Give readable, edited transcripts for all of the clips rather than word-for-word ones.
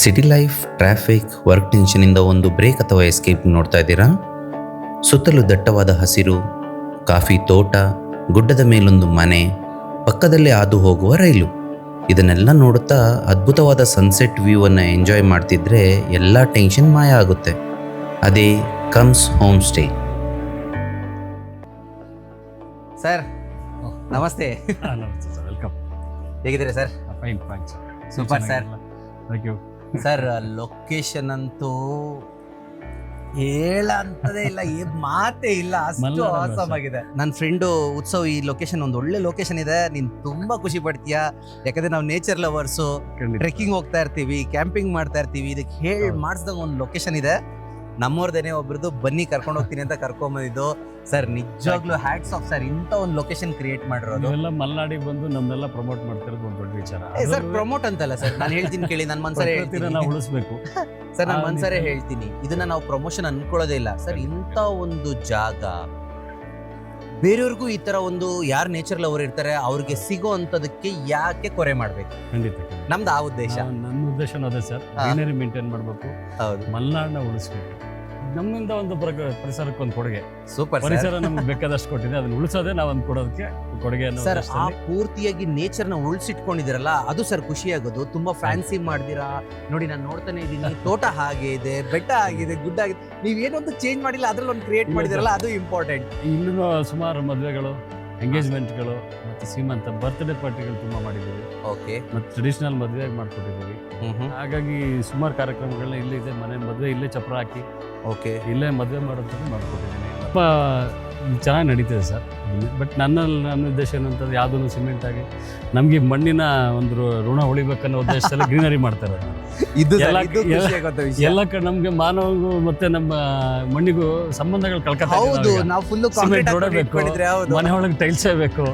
City life, traffic, work ಟೆನ್ಷನಿಂದ ಒಂದು break ಅಥವಾ escape ನೋಡ್ತಾ ಇದ್ದೀರಾ? ಸುತ್ತಲೂ ದಟ್ಟವಾದ ಹಸಿರು, ಕಾಫಿ ತೋಟ, ಗುಡ್ಡದ ಮೇಲೊಂದು ಮನೆ, ಪಕ್ಕದಲ್ಲೇ ಹಾದು ಹೋಗುವ ರೈಲು. ಇದನ್ನೆಲ್ಲ ನೋಡುತ್ತಾ ಅದ್ಭುತವಾದ ಸನ್ಸೆಟ್ ವ್ಯೂವನ್ನು ಎಂಜಾಯ್ ಮಾಡ್ತಿದ್ರೆ ಎಲ್ಲ ಟೆನ್ಷನ್ ಮಾಯ ಆಗುತ್ತೆ. ಅದೇ ಕಮ್ಸ್ ಹೋಮ್ ಸ್ಟೇ. ಸರ್ ನಮಸ್ತೆ. ನಮಸ್ತೆ ಸರ್, ವೆಲ್ಕಮ್. ಹೇಗಿದ್ದೀರಾ sir? Fine fine sir. Super sir. Thank you sir, location ಅಂತೂ ಹೇಳಂತದೇ ಇಲ್ಲ, ಮಾತೇ ಇಲ್ಲ, ಅಷ್ಟು ಮಲ್ನಾಡ್ ಅಲ್ವಾ ಆಸಮ್ ಸರ್? ಆಗಿದೆ. ನನ್ನ ಫ್ರೆಂಡು ಉತ್ಸವ್ ಈ ಲೊಕೇಶನ್ ಒಂದು ಒಳ್ಳೆ ಲೊಕೇಶನ್ ಇದೆ, ನೀನು ತುಂಬಾ ಖುಷಿ ಪಡ್ತೀಯಾ. ಯಾಕಂದ್ರೆ ನಾವು ನೇಚರ್ ಲವರ್ಸು, ಟ್ರೆಕ್ಕಿಂಗ್ ಹೋಗ್ತಾ ಇರ್ತೀವಿ, ಕ್ಯಾಂಪಿಂಗ್ ಮಾಡ್ತಾ ಇರ್ತೀವಿ. ಇದಕ್ಕೆ ಹೇಳಿ ಹೌದು. ಮಾಡಿಸ್ದಂಗ ಒಂದು ಲೊಕೇಶನ್ ಇದೆ. ನಮ್ಮವ್ರದೇನೆ ಒಬ್ರದ್ದು, ಬನ್ನಿ ಕರ್ಕೊಂಡು ಹೋಗ್ತೀನಿ ಅಂತ ಕರ್ಕೊಂಬಂದಿದ್ದು. ಸರ್ ನಿಜವಾಗ್ಲೂ ಹ್ಯಾಟ್ಸ್ ಆಫ್ ಸರ್, ಇಂಥ ಒಂದು ಲೊಕೇಶನ್ ಕ್ರಿಯೇಟ್ ಮಾಡಿರೋದು. ನೀವೆಲ್ಲ ಮಲ್ನಾಡಿಗೆ ಬಂದು ನಮ್ಮನ್ನೆಲ್ಲ ಪ್ರಮೋಟ್ ಮಾಡ್ತಿರೋದು ಒಂದು ದೊಡ್ಡ ವಿಚಾರ. ಸರ್ ಪ್ರಮೋಟ್ ಅಂತಲ್ಲ ಸರ್, ನಾನು ಹೇಳ್ತೀನಿ ಕೇಳಿ, ನನ್ನ ಮನ್ಸರೇ ಪ್ರಕೃತಿನ ಹೇಳ್ತೀನಿ ನಾವು ಉಳಿಸ್ಬೇಕು. ಸರ್, ನನ್ನ ಆ ಮನ್ಸರೇ ನಿಟ್ಟಿನಲ್ಲಿ- ಹೇಳ್ತೀನಿ, ಇದನ್ನ ನಾವು ಪ್ರಮೋಷನ್ ಅನ್ಕೊಳ್ಳೋದೇ ಇಲ್ಲ ಸರ್. ಇಂಥ ಒಂದು ಜಾಗ ಬೇರೆಯವ್ರಿಗೂ ಈ ತರ ಒಂದು ಯಾರು ನೇಚರ್ ಲವರ್ ಇರ್ತಾರೆ ಅವ್ರಿಗೆ ಸಿಗೋ ಅಂತದಕ್ಕೆ ಯಾಕೆ ಕೊರೆ ಮಾಡ್ಬೇಕು? ಖಂಡಿತ ಖಂಡಿತ. ನಮ್ದು ಆ ಉದ್ದೇಶ. ನನ್ನ ಉದ್ದೇಶನೂ ಅದೇ ಸರ್, ಗ್ರೀನರಿ ಮೇಂಟೈನ್ ಮಾಡಬೇಕು, ಹೌದು, ಮಲ್ನಾಡನ್ನ ಉಳಿಸ್ಬೇಕು. ನಮ್ಮಿಂದ ಒಂದು ಪರಿಸರಕ್ಕೆ ಒಂದು ಕೊಡುಗೆ. ಸೂಪರ್ ಪರಿಸರ ನಮ್ಗೆ ಬೇಕಾದಷ್ಟು ಕೊಟ್ಟಿದೆ, ಅದನ್ನ ಉಳಿಸೋದೇ ನಾವು ಒಂದು ಕೊಡೋದಕ್ಕೆ ಕೊಡುಗೆ ಅನ್ನೋ ಸರ್. ಆ ಉದ್ದೇಶದಲ್ಲಿ. ಪೂರ್ತಿಯಾಗಿ ನೇಚರ್ ನ ಉಳಿಸಿಟ್ಕೊಂಡಿದಿರಲ್ಲ, ಅದು ಸರ್ ಖುಷಿ ಆಗೋದು. ತುಂಬಾ ಫ್ಯಾನ್ಸಿ ಮಾಡ್ದಿರಾ ನೋಡಿ, ನಾನು ನೋಡ್ತಾನೆ ಇದ್ದೀನಿ. ತೋಟ ಹಾಗೆ ಇದೆ, ಬೆಟ್ಟ ಆಗಿದೆ, ಗುಡ್ಡ ಆಗಿದೆ, ನೀವೇನೊಂದು ಚೇಂಜ್ ಮಾಡಿಲ್ಲ, ಅದ್ರಲ್ಲಿ ಒಂದು ಕ್ರಿಯೇಟ್ ಇಲ್ಲ ಮಾಡಿದಿರಲ್ಲ, ಅದು ಇಂಪಾರ್ಟೆಂಟ್. ಇಲ್ಲೂ ಸುಮಾರು ಮದುವೆಗಳು, ಎಂಗೇಜ್ಮೆಂಟ್ಗಳು ಮತ್ತು ಸೀಮಂತ, ಬರ್ತ್ಡೇ ಪಾರ್ಟಿಗಳು ತುಂಬ ಮಾಡಿದ್ದೀವಿ. ಓಕೆ. ಮತ್ತು ಟ್ರೆಡಿಷನಲ್ ಮದುವೆಗೆ ಮಾಡ್ಕೊಟ್ಟಿದ್ದೀವಿ. ಹಾಗಾಗಿ ಸುಮಾರು ಕಾರ್ಯಕ್ರಮಗಳನ್ನ ಇಲ್ಲೇ ಇದೆ. ಮನೆ ಮದುವೆ ಇಲ್ಲೇ ಚಪ್ರ ಹಾಕಿ ಓಕೆ. ಇಲ್ಲೇ ಮದುವೆ ಮಾಡೋದನ್ನು ಮಾಡ್ಕೊಟ್ಟಿದ್ದೀನಿ. ತುಂಬ ಚೆನ್ನಾಗಿ ನಡೀತಿದೆ ಸರ್. ಬಟ್ ನನ್ನ ಉದ್ದೇಶ ಏನಂತಂದ್ರೆ ಯಾವುದನ್ನು ಸಿಮೆಂಟ್ ಆಗಿ ನಮಗೆ ಮಣ್ಣಿನ ಒಂದು ಋಣ ಉಳಿಬೇಕನ್ನೋ ಉದ್ದೇಶದಲ್ಲಿ ಗ್ರೀನರಿ ಮಾಡ್ತಾರೆ. ಇದು ಎಲ್ಲ ಖುಷಿ ಆಗೋಂಥ ವಿಷಯ. ಎಲ್ಲ ಕಡೆ ನಮಗೆ ಮಾನವಗೂ ಮತ್ತೆ ನಮ್ಮ ಮಣ್ಣಿಗೂ ಸಂಬಂಧಗಳು ಕಳ್ಕೊತಾ ಹೌದು, ಇದ್ದೀವಿ. ನಾವು ಫುಲ್ ಸಿಮೆಂಟ್ ರೋಡೇ ಬೇಕು, ಹೌದು, ಮನೆ ಒಳಗೆ ಟೈಲ್ಸೇ ಬೇಕು,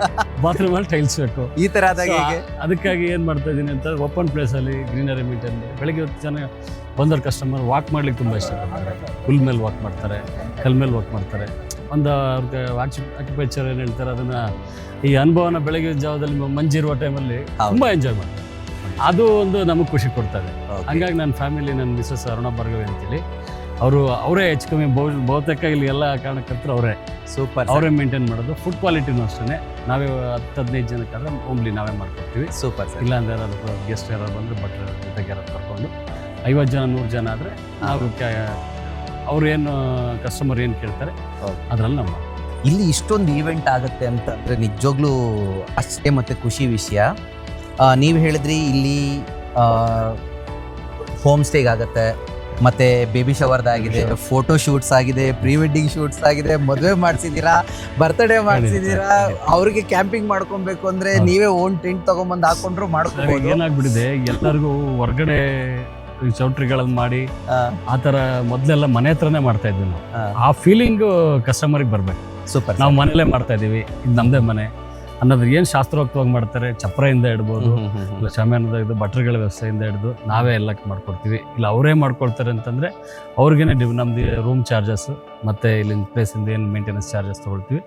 ಬಾತ್ರೂಮ್ ಅಲ್ಲಿ ಟೈಲ್ಸ್ ಬೇಕು. ಈ ತರ ಆದಾಗ So, ಹೇಗೆ? ಅದಕ್ಕಾಗಿ ಏನು ಮಾಡ್ತಾ ಇದ್ದೀನಿ ಅಂತ ಓಪನ್ ಪ್ಲೇಸಲ್ಲಿ ಗ್ರೀನರಿ ಮೇಂಟೈನ್ ಮಾಡಿ ಬೆಳಗ್ಗೆ ಹೊತ್ತು ಚೆನ್ನಾಗಿ ಬಂದವ್ರ ಕಸ್ಟಮರ್ ವಾಕ್ ಮಾಡ್ಲಿಕ್ಕೆ ತುಂಬ ಇಷ್ಟಪಡ್ತಾರೆ. ಹುಲ್ ಮೇಲೆ ವಾಕ್ ಮಾಡ್ತಾರೆ, ಕಲ್ ಮೇಲೆ ವಾಕ್ ಮಾಡ್ತಾರೆ. ಒಂದು ಅವ್ರಿಗೆ ಆಕ್ಯುಪೇಚರ್ ಏನು ಹೇಳ್ತಾರೆ ಅದನ್ನು, ಈ ಅನುಭವನ ಬೆಳಗ್ಗೆ ಜಾವದಲ್ಲಿ ಮಂಜಿರುವ ಟೈಮಲ್ಲಿ ತುಂಬ ಎಂಜಾಯ್ ಮಾಡ್ತಾರೆ. ಅದು ಒಂದು ನಮಗೆ ಖುಷಿ ಕೊಡ್ತದೆ. ಹಂಗಾಗಿ ನನ್ನ ಫ್ಯಾಮಿಲಿ, ನನ್ನ ಮಿಸಸ್ ಅರುಣ ಭಾರ್ಗವಿ ಅಂತೇಳಿ, ಅವರೇ ಹೆಚ್ಚು ಕಮ್ಮಿ ಬಹುತೇಕ ಇಲ್ಲಿ ಎಲ್ಲ ಕಾರಣಕ್ಕಂತೂ ಸೂಪರ್, ಅವರೇ ಮೇಂಟೈನ್ ಮಾಡೋದು. ಫುಡ್ ಕ್ವಾಲಿಟಿನೂ ಅಷ್ಟೇ ನಾವೇ 10-15 ಜನಕ್ಕಾದ್ರೆ ಓಮ್ಲಿ ನಾವೇ ಮಾಡ್ಕೊಡ್ತೀವಿ. Super sir. ಇಲ್ಲಾಂದ್ರೆ ಯಾರಾದ್ರು ಗೆಸ್ಟ್ ಯಾರು ಬಂದರೆ ಬಟ್ರ್ ಜೊತೆಗೆ ಯಾರು ಕರ್ಕೊಂಡು 50 ಜನ 100 ಜನ ಆದರೆ ನಾವು ಅವ್ರು ಏನು ಕಸ್ಟಮರ್ ಏನು ಕೇಳ್ತಾರೆ ಅದರಲ್ಲಿ ನಮ್ಮ ಇಲ್ಲಿ ಇಷ್ಟೊಂದು ಈವೆಂಟ್ ಆಗುತ್ತೆ ಅಂತಂದ್ರೆ ನಿಜವಾಗ್ಲೂ ಅಷ್ಟೇ ಮತ್ತೆ ಖುಷಿ ವಿಷಯ. ನೀವು ಹೇಳಿದ್ರಿ ಇಲ್ಲಿ ಹೋಮ್ ಸ್ಟೇಗ್ ಆಗುತ್ತೆ, ಮತ್ತೆ ಬೇಬಿ ಶವರ್ದಾಗಿದೆ, ಫೋಟೋ ಶೂಟ್ಸ್ ಆಗಿದೆ, ಪ್ರೀ ವೆಡ್ಡಿಂಗ್ ಶೂಟ್ಸ್ ಆಗಿದೆ, ಮದುವೆ ಮಾಡಿಸಿದ್ದೀರಾ, ಬರ್ತ್ಡೇ ಮಾಡಿಸಿದ್ದೀರಾ. ಅವ್ರಿಗೆ ಕ್ಯಾಂಪಿಂಗ್ ಮಾಡ್ಕೊಬೇಕು ಅಂದ್ರೆ ನೀವೇ ಓನ್ ಟೆಂಟ್ ತಗೊಂಬಂದು ಹಾಕೊಂಡ್ರು ಮಾಡ್ಕೋಬಹುದು. ಏನಾಗ್ಬಿಟ್ಟಿದೆ, ಎಲ್ಲರಿಗೂ ಹೊರಗಡೆ ಚೌಟ್ರಿಗಳನ್ನು ಮಾಡಿ ಆ ಥರ ಮೊದಲೆಲ್ಲ ಮನೆ ಹತ್ರನೇ ಮಾಡ್ತಾ ಇದ್ವಿ ನಾವು. ಆ ಫೀಲಿಂಗು ಕಸ್ಟಮರ್ಗೆ ಬರಬೇಕು. ಸೂಪರ್. ನಾವು ಮನೇಲೇ ಮಾಡ್ತಾ ಇದ್ದೀವಿ, ಇದು ನಮ್ಮದೇ ಮನೆ ಅನ್ನೋದು ಏನು ಶಾಸ್ತ್ರೋಕ್ತವಾಗಿ ಮಾಡ್ತಾರೆ. ಚಪ್ರದಿಂದ ಇಡ್ಬೋದು, ಇಲ್ಲ ಶಾಮಿಯಾನದ ಇದು ಬಟ್ರುಗಳ ವ್ಯವಸ್ಥೆಯಿಂದ ಹಿಡಿದು ನಾವೇ ಎಲ್ಲ ಮಾಡ್ಕೊಡ್ತೀವಿ. ಇಲ್ಲ ಅವರೇ ಮಾಡ್ಕೊಳ್ತಾರೆ ಅಂತಂದರೆ ಅವ್ರಿಗೇನೆ ನಮ್ಮದು ರೂಮ್ ಚಾರ್ಜಸ್ ಮತ್ತು ಇಲ್ಲಿನ ಪ್ಲೇಸಿಂದ ಏನು ಮೇಂಟೆನೆನ್ಸ್ ಚಾರ್ಜಸ್ ತೊಗೊಳ್ತೀವಿ,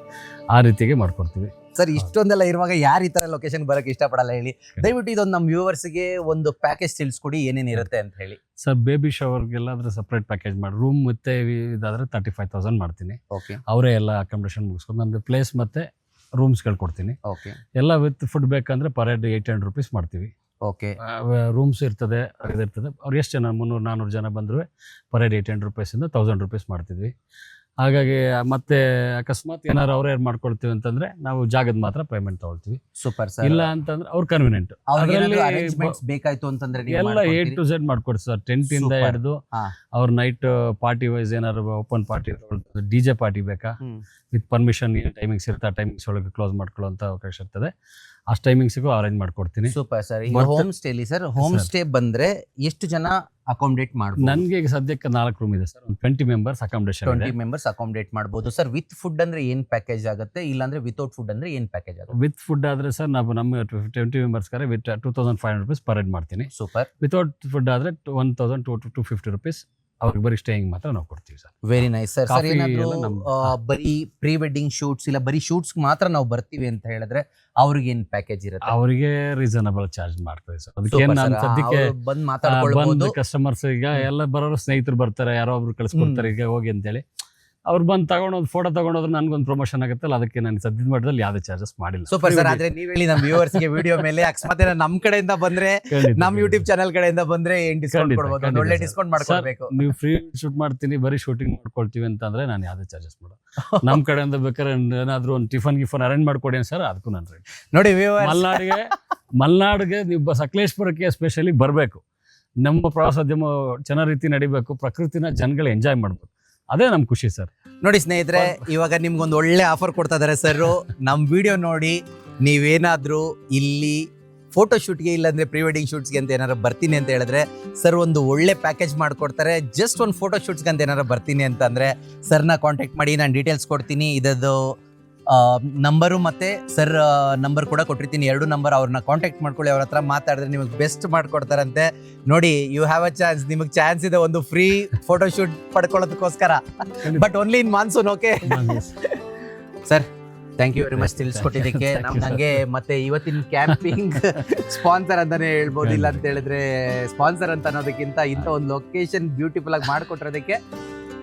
ಆ ರೀತಿಗೆ ಮಾಡ್ಕೊಡ್ತೀವಿ. ಸರ್, ಇಷ್ಟೊಂದೆಲ್ಲ ಇರುವಾಗ ಯಾರು ಈ ತರ ಲೊಕೇಶನ್ ಬರಕ್ಕೆ ಇಷ್ಟಪಡಲ್ಲ ಹೇಳಿ? ದಯವಿಟ್ಟು ಇದೊಂದು ನಮ್ಮ ವ್ಯೂವರ್ಸ್ಗೆ ಒಂದು ಪ್ಯಾಕೇಜ್ ತಿಳಿಸ್ಕೊಡಿ, ಏನೇನು ಇರುತ್ತೆ ಅಂತ ಹೇಳಿ. ಸರ್, ಬೇಬಿ ಶವರ್ಗೆಲ್ಲಾದ್ರೆ ಸಪ್ರೇಟ್ ಪ್ಯಾಕೇಜ್ ಮಾಡಿ, ರೂಮ್ ಮತ್ತು ಇದಾದರೆ 35,000 ಮಾಡ್ತೀನಿ. ಓಕೆ. ಅವರೇ ಎಲ್ಲ ಅಕಾಮಿಡೇಷನ್ ಮುಗಿಸ್ಕೊಂಡು ನಂದು ಪ್ಲೇಸ್ ಮತ್ತು ರೂಮ್ಸ್ಗಳು ಕೊಡ್ತೀನಿ. ಓಕೆ. ಎಲ್ಲ ವಿತ್ ಫುಡ್ ಬೇಕಂದರೆ ಪರ್ ಹೆಡ್ 800 rupees ಮಾಡ್ತೀವಿ. ಓಕೆ. ರೂಮ್ಸ್ ಇರ್ತದೆ, ಇದಿರ್ತದೆ. ಅವ್ರು ಎಷ್ಟು ಜನ 300-400 ಜನ ಬಂದರೂ ಪರ್ ಹೆಡ್ 800 rupees-ಇಂದ 1000 rupees ಮಾಡ್ತಿದ್ವಿ. ಹಾಗಾಗಿ ಮತ್ತೆ ಅಕಸ್ಮಾತ್ ಏನಾರು ಅವ್ರೇ ಮಾಡ್ಕೊಳ್ತೀವಿ ಅಂತಂದ್ರೆ ನಾವು ಜಾಗದ ಮಾತ್ರ ಪೇಮೆಂಟ್ ತಗೊಳ್ತೀವಿ. Super sir. ಇಲ್ಲ ಅಂತಂದ್ರೆ ಅವ್ರು ಕನ್ವೀನಿಯಂಟ್ ಅರೇಂಜ್ಮೆಂಟ್ಸ್ ಬೇಕಾಯ್ತು ಅಂತಂದ್ರೆ ನೀವು ಎಲ್ಲ A to Z ಮಾಡ್ಕೊಡ್ತೀವಿ ಸರ್. ಟೆಂಟ್ ಇಂದ Super. ಹಿಡಿದು ಹಾ. ಅವ್ರ ನೈಟ್ ಪಾರ್ಟಿ ವೈಸ್ ಏನಾರು ಓಪನ್ ಪಾರ್ಟಿ, DJ ಪಾರ್ಟಿ ಬೇಕಾ, ವಿತ್ ಪರ್ಮಿಷನ್ ಏನು ಟೈಮಿಂಗ್ಸ್ ಇರುತ್ತೆ ಆ ಟೈಮಿಂಗ್ಸ್ ಒಳಗೆ ಕ್ಲೋಸ್ ಮಾಡ್ಕೊಳ್ಳೋಂಥ ಅವಕಾಶ ಇರ್ತದೆ. ಅಷ್ಟು ಟೈಮಿಂಗ್ಸಿಗೂ ಅರೇಂಜ್ ಮಾಡ್ಕೊಡ್ತೀನಿ. Super sir. ಈಗ ಹೋಮ್ ಸ್ಟೇಲಿ ಸರ್, ಹೋಮ್ ಸ್ಟೇ ಬಂದ್ರೆ ಎಷ್ಟು ಜನ ಅಕಾಮಿಡೇಟ್ ಮಾಡ್ಬೋದು? ನನಗೆ ಈಗ ಸದ್ಯಕ್ಕೆ 4 ರೂಮ್ ಇದೆ sir. 20 members accommodation 20 members accommodate ಮಾಡ್ಬೋದು ಸರ್. ವಿತ್ ಫುಡ್ ಅಂದ್ರೆ ಏನ್ ಪ್ಯಾಕೇಜ್ ಆಗುತ್ತೆ, ಇಲ್ಲಾಂದ್ರೆ ವಿತೌಟ್ ಫುಡ್ ಅಂದ್ರೆ ಏನ್ ಪ್ಯಾಕೇಜ್ ಆಗುತ್ತೆ? ವಿತ್ ಫುಡ್ ಆದರೆ ಸರ್ ನಾವು ನಮ್ಮ 20 ಮೆಂಬರ್ಸ್ಗಾರೆ ವಿತ್ 2500 rupees ಪರ್ ಹೆಡ್ ಮಾಡ್ತೀನಿ. ಸೂಪರ್. ವಿತೌಟ್ ಫುಡ್ ಆದರೆ 1250 rupees ಅವ್ರಿಗೆ ಬರೀ ಸ್ಟೇಯಿಂಗ್ ಮಾತ್ರ ನಾವು ಕೊಡ್ತೀವಿ sir. Very nice sir. Sir Coffee ಏನಾದ್ರು ಎಲ್ಲ ನಮ್ದು. ಬರೀ ಪ್ರೀ ವೆಡ್ಡಿಂಗ್ ಶೂಟ್ಸ್ ಇಲ್ಲ ಬರೀ ಶೂಟ್ಸ್ ಮಾತ್ರ ನಾವು ಬರ್ತೀವಿ ಅಂತ ಹೇಳಿದ್ರೆ ಅವ್ರಿಗೆ ಏನ್ ಪ್ಯಾಕೇಜ್ ಇರುತ್ತೆ? ಅವರಿಗೆ ರೀಸನಬಲ್ ಚಾರ್ಜ್ ಮಾಡ್ತೀವಿ ಸರ್. ಅದಕ್ಕೆ ನಾನು ಸದ್ಯಕ್ಕೆ ಬಂದ್ ಮಾತಾಡ್ಕೊಳ್ಬಹುದು. ಬಂದು ಕಸ್ಟಮರ್ಸ್ ಈಗ ಎಲ್ಲ ಬರೋರು ಸ್ನೇಹಿತರು ಬರ್ತಾರೆ, ಯಾರೋ ಒಬ್ರು ಕಳ್ಸ್ಕೊಡ್ತಾರೆ ಈಗ ಹೋಗಿ ಅಂತೇಳಿ ಅವ್ರು ಬಂದು ತಗೊಂಡೋದು ಫೋಟೋ ತಗೊಂಡೋದ್ರೆ ನನ್ಗೊಂದು ಪ್ರಮೋಷನ್ ಆಗುತ್ತಲ್ಲ, ಅದಕ್ಕೆ ನಾನು ಸದ್ಯದ ಮಟ್ಟದಲ್ಲಿ ಯಾವ್ದೇ ಚಾರ್ಜಸ್ ಮಾಡಿಲ್ಲ. Super sir. ಆದ್ರೆ ನೀವ್ ಹೇಳಿ ನಮ್ಮ ವ್ಯೂವರ್ಸ್ ಗೆ ವಿಡಿಯೋ ಮೇಲೆ ಅಕಸ್ಮಾತ್ ನಮ್ ಕಡೆಯಿಂದ ಬಂದ್ರೆ, ನಮ್ ಯೂಟ್ಯೂಬ್ ಚಾನಲ್ ಕಡೆಯಿಂದ ಬಂದ್ರೆ ಏನ್ ಡಿಸ್ಕೌಂಟ್ ಕೊಡ್ಬೋದು? ಒಂದು ಒಳ್ಳೆ ಡಿಸ್ಕೌಂಟ್ ಮಾಡ್ಕೊಡ್ಬೇಕು. ನೀವು ಫ್ರೀ ಶೂಟ್ ಮಾಡ್ತೀನಿ ಬರೀ ಶೂಟಿಂಗ್ ಮಾಡ್ಕೊಳ್ತೀವಿ ಅಂತಂದ್ರೆ ನಾನು ಯಾವ್ದೇ ಚಾರ್ಜಸ್ ಮಾಡೋ. ನಮ್ ಕಡೆಯಿಂದ ಬೇಕಾದ್ರೆ ಏನಾದ್ರು ಒಂದು ಟಿಫನ್ ಅರೇಂಜ್ ಮಾಡ್ಕೊಡಿ ಸರ್, ಅದಕ್ಕೂ ನಾನು ರೆಡಿ. ನೋಡಿ ಮಲ್ನಾಡಿಗೆ ನೀವು ಸಕಲೇಶ್ಪುರಕ್ಕೆ ಎಸ್ಪೆಷಲಿ ಬರಬೇಕು. ನಮ್ಮ ಪ್ರವಾಸೋದ್ಯಮ ಚೆನ್ನಾಗಿ ರೀತಿ ನಡಿಬೇಕು, ಪ್ರಕೃತಿನ ಜನಗಳು ಎಂಜಾಯ್ ಮಾಡ್ಬೇಕು, ಅದೇ ನಮ್ ಖುಷಿ ಸರ್. ನೋಡಿ ಸ್ನೇಹಿತರೆ, ಇವಾಗ ನಿಮ್ಗೊಂದು ಒಳ್ಳೆ ಆಫರ್ ಕೊಡ್ತಾ ಇದಾರೆ ಸರ್. ನಮ್ ವಿಡಿಯೋ ನೋಡಿ ನೀವೇನಾದ್ರೂ ಇಲ್ಲಿ ಫೋಟೋ ಶೂಟ್ಗೆ ಇಲ್ಲಾಂದ್ರೆ ಪ್ರೀ ವೆಡ್ಡಿಂಗ್ ಶೂಟ್ಸ್ಗೆ ಅಂತ ಏನಾರು ಬರ್ತೀನಿ ಅಂತ ಹೇಳಿದ್ರೆ ಸರ್ ಒಂದು ಒಳ್ಳೆ ಪ್ಯಾಕೇಜ್ ಮಾಡ್ಕೊಡ್ತಾರೆ. ಜಸ್ಟ್ ಒಂದು ಫೋಟೋ ಶೂಟ್ಸ್ಗೆ ಅಂತ ಏನಾರು ಬರ್ತೀನಿ ಅಂತ ಅಂದ್ರೆ ಸರ್ನ ಕಾಂಟ್ಯಾಕ್ಟ್ ಮಾಡಿ, ನಾನು ಡೀಟೇಲ್ಸ್ ಕೊಡ್ತೀನಿ. ಇದದ್ದು ನಂಬರು ಮತ್ತೆ ಸರ್ ನಂಬರ್ ಕೂಡ ಕೊಟ್ಟಿರ್ತೀನಿ, 2 ನಂಬರ್. ಅವ್ರನ್ನ ಕಾಂಟ್ಯಾಕ್ಟ್ ಮಾಡ್ಕೊಳ್ಳಿ, ಅವ್ರ ಹತ್ರ ಮಾತಾಡಿದ್ರೆ ನಿಮಗೆ ಬೆಸ್ಟ್ ಮಾಡ್ಕೊಡ್ತಾರಂತೆ. ನೋಡಿ, ಯು ಹ್ಯಾವ್ ಅ ಚಾನ್ಸ್, ನಿಮಗೆ ಚಾನ್ಸ್ ಇದೆ ಒಂದು ಫ್ರೀ ಫೋಟೋ ಶೂಟ್ ಪಡ್ಕೊಳ್ಳೋದಕ್ಕೋಸ್ಕರ, but only in monsoon. Okay sir, thank you very much ತಿಳಿಸ್ಕೊಟ್ಟಿದ್ದಕ್ಕೆ. ನಂಗೆ ಮತ್ತೆ ಇವತ್ತಿನ ಕ್ಯಾಂಪಿಂಗ್ ಸ್ಪಾನ್ಸರ್ ಅಂತಾನೆ ಹೇಳ್ಬೋದು, ಇಲ್ಲ ಅಂತ ಹೇಳಿದ್ರೆ ಸ್ಪಾನ್ಸರ್ ಅಂತ ಅನ್ನೋದಕ್ಕಿಂತ ಇಂಥ ಒಂದು ಲೊಕೇಶನ್ ಬ್ಯೂಟಿಫುಲ್ ಆಗಿ ಮಾಡಿಕೊಟ್ಟಿರೋದಕ್ಕೆ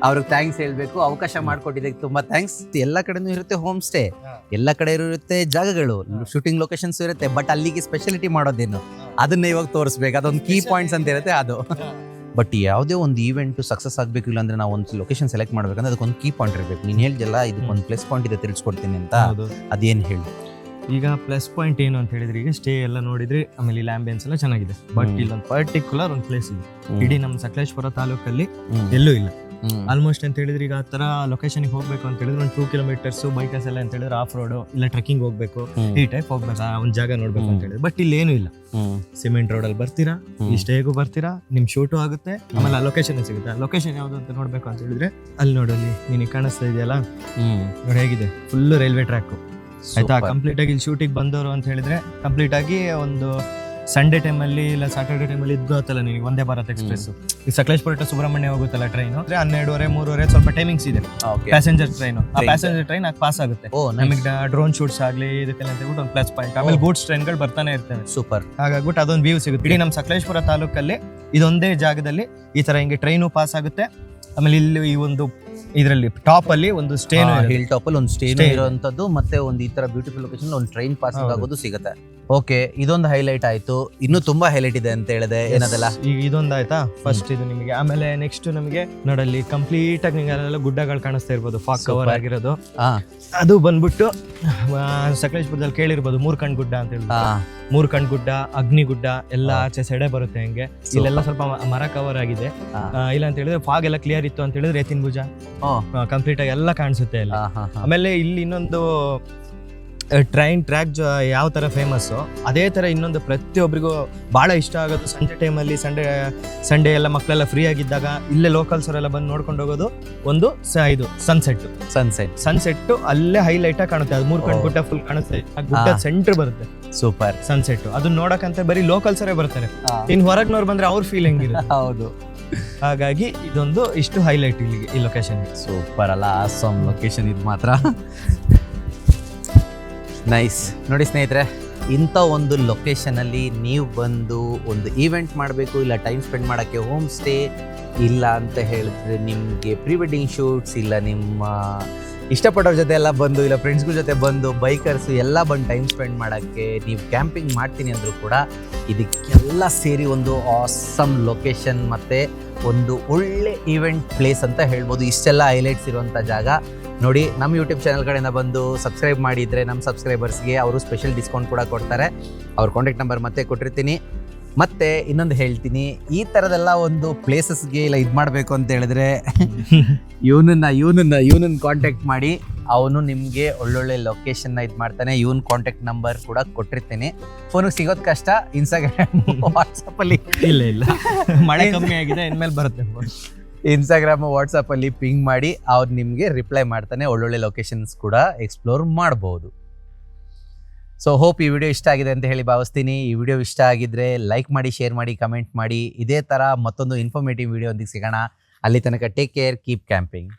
ಅವ್ರಿಗೆ ಥ್ಯಾಂಕ್ಸ್ ಹೇಳ್ಬೇಕು. ಅವಕಾಶ ಮಾಡಿಕೊಟ್ಟಿದ್ದಕ್ಕೆ ತುಂಬಾ ಥ್ಯಾಂಕ್ಸ್. ಎಲ್ಲ ಕಡೆನೂ ಇರುತ್ತೆ ಹೋಮ್ ಸ್ಟೇ, ಎಲ್ಲ ಕಡೆ ಇರುತ್ತೆ ಜಾಗಗಳು, ಶೂಟಿಂಗ್ ಲೊಕೇಶನ್ಸ್ ಇರುತ್ತೆ, ಬಟ್ ಅಲ್ಲಿಗೆ ಸ್ಪೆಷಾಲಿಟಿ ಮಾಡೋದೇನು ಅದನ್ನ ಇವಾಗ ತೋರಿಸ್ಬೇಕು. ಅದೊಂದು ಕೀ ಪಾಯಿಂಟ್ಸ್ ಅಂತ ಇರುತ್ತೆ ಅದು. ಬಟ್ ಯಾವುದೇ ಒಂದು ಈವೆಂಟ್ ಸಕ್ಸಸ್ ಆಗಬೇಕು, ಇಲ್ಲ ಅಂದ್ರೆ ನಾವು ಒಂದು ಲೊಕೇಶನ್ ಸೆಲೆಕ್ಟ್ ಮಾಡ್ಬೇಕಂದ್ರೆ ಅದಕ್ಕೊಂದು ಕೀ ಪಾಯಿಂಟ್ ಇರಬೇಕು. ನೀನು ಹೇಳ್ದಲ್ಲ ಇದಕ್ಕೊಂದು ಪ್ಲಸ್ ಪಾಯಿಂಟ್ ಇದೆ ತಿಳಿಸ್ಕೊಡ್ತೀನಿ ಅಂತ, ಅದೇನು ಹೇಳಿ? ಈಗ ಪ್ಲಸ್ ಪಾಯಿಂಟ್ ಏನು ಅಂತ ಹೇಳಿದ್ರೆ, ಈಗ ಸ್ಟೇ ಎಲ್ಲ ನೋಡಿದ್ರೆ ಆಮೇಲೆ ಇಲ್ಲಿ ಆಂಬಿಯನ್ಸ್ ಎಲ್ಲ ಚೆನ್ನಾಗಿದೆ, ಬಟ್ ಇಲ್ಲೊಂದು ಪರ್ಟಿಕ್ಯುಲರ್ ಒಂದು ಪ್ಲೇಸ್ ಇದೆ ಇಡೀ ನಮ್ಮ ಸಕಲೇಶ್ಪುರ ತಾಲೂಕಲ್ಲಿ ಎಲ್ಲೂ ಇಲ್ಲ ಆಲ್ಮೋಸ್ಟ್ ಅಂತ ಹೇಳಿದ್ರೆ. ಈಗ ಆ ತರ ಲೊಕೇಶನ್ಗೆ ಹೋಗ್ಬೇಕು ಅಂತ ಹೇಳಿದ್ರೆ ಒಂದು 2 ಕಿಲೋಮೀಟರ್ಸ್ ಬೈಕಸ್ ಎಲ್ಲ ಅಂತ ಹೇಳಿದ್ರೆ ಆಫ್ ರೋಡ್ ಇಲ್ಲ ಟ್ರೆಕ್ಕಿಂಗ್ ಹೋಗ್ಬೇಕು, ಈ ಟೈಪ್ ಹೋಗ್ಬೇಕು, ಆ ಒಂದು ಜಾಗ ನೋಡ್ಬೇಕು ಅಂತ ಹೇಳಿದ್ರೆ. ಬಟ್ ಇಲ್ಲಿ ಏನು ಇಲ್ಲ, ಸಿಮೆಂಟ್ ರೋಡ್ ಅಲ್ಲಿ ಬರ್ತೀರಾ, ಈ ಸ್ಟೇಗೂ ಬರ್ತೀರಾ, ನಿಮ್ ಶೂಟು ಆಗುತ್ತೆ, ಆಮೇಲೆ ಆ ಲೊಕೇಶನ್ ಸಿಗುತ್ತೆ. ಲೊಕೇಶನ್ ಯಾವ್ದು ಅಂತ ನೋಡ್ಬೇಕು ಅಂತ ಹೇಳಿದ್ರೆ ಅಲ್ಲಿ ನೋಡಲ್ಲಿ ನಿನಗೆ ಕಾಣಿಸ್ತಾ ಇದೆಯಲ್ಲ ನೋಡಿ, ಹೇಗಿದೆ ಫುಲ್ ರೈಲ್ವೆ ಟ್ರ್ಯಾಕ್ ಆಯ್ತಾ. ಕಂಪ್ಲೀಟ್ ಆಗಿ ಇಲ್ಲಿ ಶೂಟಿಂಗ್ ಬಂದವರು ಅಂತ ಹೇಳಿದ್ರೆ ಕಂಪ್ಲೀಟ್ ಆಗಿ ಒಂದು ಸಂಡೇ ಟೈಮಲ್ಲಿ ಇಲ್ಲ ಸ್ಯಾಟರ್ಡೆ ಟೈಮಲ್ಲಿ ಇದ್ಗೋತ್ತಲ್ಲ ನಿನಗೆ ಒಂದೇ ಭಾರತ್ ಎಕ್ಸ್ಪ್ರೆಸ್, ಈ ಸಕಲೇಶ್ಪುರ ಟು ಸುಬ್ರಹ್ಮಣ್ಯ ಹೋಗುತ್ತಲ್ಲ ಟ್ರೈನ್, 12:30, 3:30 ಸ್ವಲ್ಪ ಟೈಮಿಂಗ್ಸ್ ಇದೆ ಪ್ಯಾಸೆಂಜರ್ ಟ್ರೈನ್. ಆ ಪ್ಯಾಸೆಂಜರ್ ಟ್ರೈನ್ ಪಾಸ್ ಆಗುತ್ತೆ. ನಮಗೆ ಡ್ರೋನ್ ಶೂಟ್ಸ್ ಆಗ್ಲಿ ಇದಕ್ಕೆಲ್ಲ ಅಂತ ಹೇಳ್ಬಿಟ್ಟು ಒಂದು ಪ್ಲಸ್ ಪಾಯಿಂಟ್. ಆಮೇಲೆ ಗೂಡ್ಸ್ ಟ್ರೈನ್ಗಳು ಬರ್ತಾನೆ ಇರ್ತವೆ. ಸೂಪರ್. ಹಾಗಾಗ್ಬಿಟ್ಟು ಅದೊಂದು ವ್ಯೂ ಸಿಗುತ್ತೆ ಇಡೀ ನಮ್ಮ ಸಕಲೇಶ್ಪುರ ತಾಲೂಕಲ್ಲಿ. ಇದೊಂದೇ ಜಾಗದಲ್ಲಿ ಈ ತರ ಹಿಂಗೆ ಟ್ರೈನು ಪಾಸ್ ಆಗುತ್ತೆ. ಆಮೇಲೆ ಇಲ್ಲಿ ಈ ಒಂದು ಇದರಲ್ಲಿ ಟಾಪ್ ಅಲ್ಲಿ ಒಂದು ಸ್ಟೇನು, ಹಿಲ್ ಟಾಪ್ ಅಲ್ಲಿ ಒಂದು ಸ್ಟೇ ಇರುವಂತದ್ದು, ಮತ್ತೆ ಒಂದು ಈ ತರ ಬ್ಯೂಟಿಫುಲ್ ಲೊಕೇಶನ್ ಒಂದು ಟ್ರೈನ್ ಪಾಸಿಂಗ್ ಆಗೋದು ಸಿಗುತ್ತೆ. ಓಕೆ, ಇದೊಂದು ಹೈಲೈಟ್ ಆಯ್ತು. ಇನ್ನೂ ತುಂಬಾ ಹೈಲೈಟ್ ಇದೆ ಅಂತ ಹೇಳಿದೆ, ಏನದಲ್ಲ? ಈಗ ಇದೊಂದು ಆಯ್ತಾ ಫಸ್ಟ್ ಇದು ನಿಮಗೆ. ಆಮೇಲೆ ನೆಕ್ಸ್ಟ್ ನಮಗೆ ನೋಡಲ್ಲಿ ಕಂಪ್ಲೀಟ್ ಆಗಿ ನಿಮಗೆ ಅಲ್ಲೆಲ್ಲ ಗುಡ್ಡಗಳು ಕಾಣಿಸ್ತಾ ಇರ್ಬೋದು, ಫಾಗ್ ಕವರ್ ಆಗಿರೋದು. ಅದು ಬಂದ್ಬಿಟ್ಟು ಸಕಲೇಶ್ಪುರದಲ್ಲಿ ಕೇಳಿರ್ಬೋದು ಮೂರ್ಕಂಡ್ ಗುಡ್ಡ ಅಂತ ಹೇಳಿ. ಮೂರ್ಕಂಡ್ ಗುಡ್ಡ, ಅಗ್ನಿಗುಡ್ಡ ಎಲ್ಲ ಆಚೆ ಸೆಡೆ ಬರುತ್ತೆ ಹೆಂಗೆ. ಇಲ್ಲೆಲ್ಲ ಸ್ವಲ್ಪ ಮರ ಕವರ್ ಆಗಿದೆ. ಇಲ್ಲ ಅಂತ ಹೇಳಿದ್ರೆ ಫಾಗ್ ಎಲ್ಲ ಕ್ಲಿಯರ್ ಇತ್ತು ಅಂತ ಹೇಳಿದ್ರೆ ಎತ್ತಿನ ಭುಜ ಕಂಪ್ಲೀಟ್ ಆಗಿ ಎಲ್ಲ ಕಾಣಿಸುತ್ತೆ ಅಲ್ಲಿ. ಆಮೇಲೆ ಇಲ್ಲಿ ಇನ್ನೊಂದು ಟ್ರೈನ್ ಟ್ರ್ಯಾಕ್ ಯಾವ ತರ ಫೇಮಸ್, ಅದೇ ತರ ಇನ್ನೊಂದು ಪ್ರತಿಯೊಬ್ಬರಿಗೂ ಬಹಳ ಇಷ್ಟ ಆಗೋದು ಸಂಜೆ ಟೈಮಲ್ಲಿ, ಸಂಡೇ ಎಲ್ಲ ಮಕ್ಕಳೆಲ್ಲ ಫ್ರೀ ಆಗಿದ್ದಾಗ ಇಲ್ಲೇ ಲೋಕಲ್ಸ್ ಅವರೆಲ್ಲ ಬಂದು ನೋಡ್ಕೊಂಡು ಹೋಗೋದು ಒಂದು ಇದು ಸನ್ಸೆಟ್ ಅಲ್ಲೇ ಹೈಲೈಟ್ ಆಗಿ ಕಾಣುತ್ತೆ. ಅದು ಮೂರ್ಕಂಡ್ ಗುಡ್ಡ ಫುಲ್ ಕಾಣುತ್ತೆ, ಗುಡ್ಡ ಸೆಂಟರ್ ಬರುತ್ತೆ. ಸೂಪರ್ ಸನ್ಸೆಟ್ ಅದನ್ನ ನೋಡಕಂತ ಬರೀ ಲೋಕಲ್ಸ್ ಅವರೇ ಬರ್ತಾರೆ, ಇನ್ ಹೊರಗ್ನವ್ರು ಬಂದ್ರೆ ಅವ್ರ ಫೀಲ್ ಹೆಂಗಿರುತ್ತೆ. ಹೌದು, ಹಾಗಾಗಿ ಇದೊಂದು ಇಷ್ಟು ಹೈಲೈಟ್ ಇಲ್ಲಿಗೆ ಈ ಲೊಕೇಶನ್. ಸೂಪರ್ ಅಲ್ಲ, ಆಸಮ್ ಲೊಕೇಶನ್ ಇದು ಮಾತ್ರ. ನೈಸ್. ನೋಡಿ ಸ್ನೇಹಿತರೆ, ಇಂಥ ಒಂದು ಲೊಕೇಶನಲ್ಲಿ ನೀವು ಬಂದು ಒಂದು ಈವೆಂಟ್ ಮಾಡಬೇಕು, ಇಲ್ಲ ಟೈಮ್ ಸ್ಪೆಂಡ್ ಮಾಡೋಕ್ಕೆ ಹೋಮ್ ಸ್ಟೇ, ಇಲ್ಲ ಅಂತ ಹೇಳಿದ್ರೆ ನಿಮಗೆ ಪ್ರೀ ವೆಡ್ಡಿಂಗ್ ಶೂಟ್ಸ್, ಇಲ್ಲ ನಿಮ್ಮ ಇಷ್ಟಪಟ್ಟವ್ರ ಜೊತೆ ಎಲ್ಲ ಬಂದು, ಇಲ್ಲ ಫ್ರೆಂಡ್ಸ್ಗಳ ಜೊತೆ ಬಂದು, ಬೈಕರ್ಸು ಎಲ್ಲ ಬಂದು ಟೈಮ್ ಸ್ಪೆಂಡ್ ಮಾಡೋಕ್ಕೆ ನೀವು ಕ್ಯಾಂಪಿಂಗ್ ಮಾಡ್ತೀನಿ ಅಂದರೂ ಕೂಡ ಇದಕ್ಕೆಲ್ಲ ಸೇರಿ ಒಂದು ಆಸಮ್ ಲೊಕೇಶನ್ ಮತ್ತು ಒಂದು ಒಳ್ಳೆ ಈವೆಂಟ್ ಪ್ಲೇಸ್ ಅಂತ ಹೇಳ್ಬೋದು. ಇಷ್ಟೆಲ್ಲ ಹೈಲೈಟ್ಸ್ ಇರುವಂಥ ಜಾಗ. ನೋಡಿ, ನಮ್ಮ ಯೂಟ್ಯೂಬ್ ಚಾನಲ್ ಕಡೆಯಿಂದ ಬಂದು ಸಬ್ಸ್ಕ್ರೈಬ್ ಮಾಡಿದರೆ ನಮ್ಮ ಸಬ್ಸ್ಕ್ರೈಬರ್ಸ್ಗೆ ಅವರು ಸ್ಪೆಷಲ್ ಡಿಸ್ಕೌಂಟ್ ಕೂಡ ಕೊಡ್ತಾರೆ. ಅವ್ರ ಕಾಂಟ್ಯಾಕ್ಟ್ ನಂಬರ್ ಮತ್ತೆ ಕೊಟ್ಟಿರ್ತೀನಿ. ಮತ್ತೆ ಇನ್ನೊಂದು ಹೇಳ್ತೀನಿ, ಈ ಥರದೆಲ್ಲ ಒಂದು ಪ್ಲೇಸಸ್ಗೆ ಇಲ್ಲ ಇದು ಮಾಡಬೇಕು ಅಂತ ಹೇಳಿದ್ರೆ ಇವನನ್ನ ಕಾಂಟ್ಯಾಕ್ಟ್ ಮಾಡಿ, ಅವನು ನಿಮಗೆ ಒಳ್ಳೊಳ್ಳೆ ಲೊಕೇಶನ್ನ ಇದು ಮಾಡ್ತಾನೆ. ಇವನ್ ಕಾಂಟ್ಯಾಕ್ಟ್ ನಂಬರ್ ಕೂಡ ಕೊಟ್ಟಿರ್ತೀನಿ. ಫೋನಿಗೆ ಸಿಗೋದು ಕಷ್ಟ, ಇನ್ಸ್ಟಾಗ್ರಾಮ್ ವಾಟ್ಸಪ್ಪಲ್ಲಿ ಇಲ್ಲ ಮಳೆ ಕಮ್ಮಿ ಆಗಿದೆ, ಇನ್ಮೇಲೆ ಬರುತ್ತೆ. ಇನ್ಸ್ಟಾಗ್ರಾಮ್ ವಾಟ್ಸಪ್ಪಲ್ಲಿ ಪಿಂಗ್ ಮಾಡಿ ಅವ್ರು ನಿಮಗೆ ರಿಪ್ಲೈ ಮಾಡ್ತಾನೆ. ಒಳ್ಳೊಳ್ಳೆ ಲೊಕೇಶನ್ಸ್ ಕೂಡ ಎಕ್ಸ್ಪ್ಲೋರ್ ಮಾಡ್ಬೋದು. ಸೊ ಹೋಪ್ ಈ ವಿಡಿಯೋ ಇಷ್ಟ ಆಗಿದೆ ಅಂತ ಹೇಳಿ ಭಾವಿಸ್ತೀನಿ. ಈ ವಿಡಿಯೋ ಇಷ್ಟ ಆಗಿದ್ರೆ ಲೈಕ್ ಮಾಡಿ, ಶೇರ್ ಮಾಡಿ, ಕಮೆಂಟ್ ಮಾಡಿ. ಇದೇ ಥರ ಮತ್ತೊಂದು ಇನ್ಫಾರ್ಮೇಟಿವ್ ವಿಡಿಯೋ ಒಂದಿಗೆ ಸಿಗೋಣ. ಅಲ್ಲಿ ತನಕ ಟೇಕ್ ಕೇರ್, ಕೀಪ್ ಕ್ಯಾಂಪಿಂಗ್.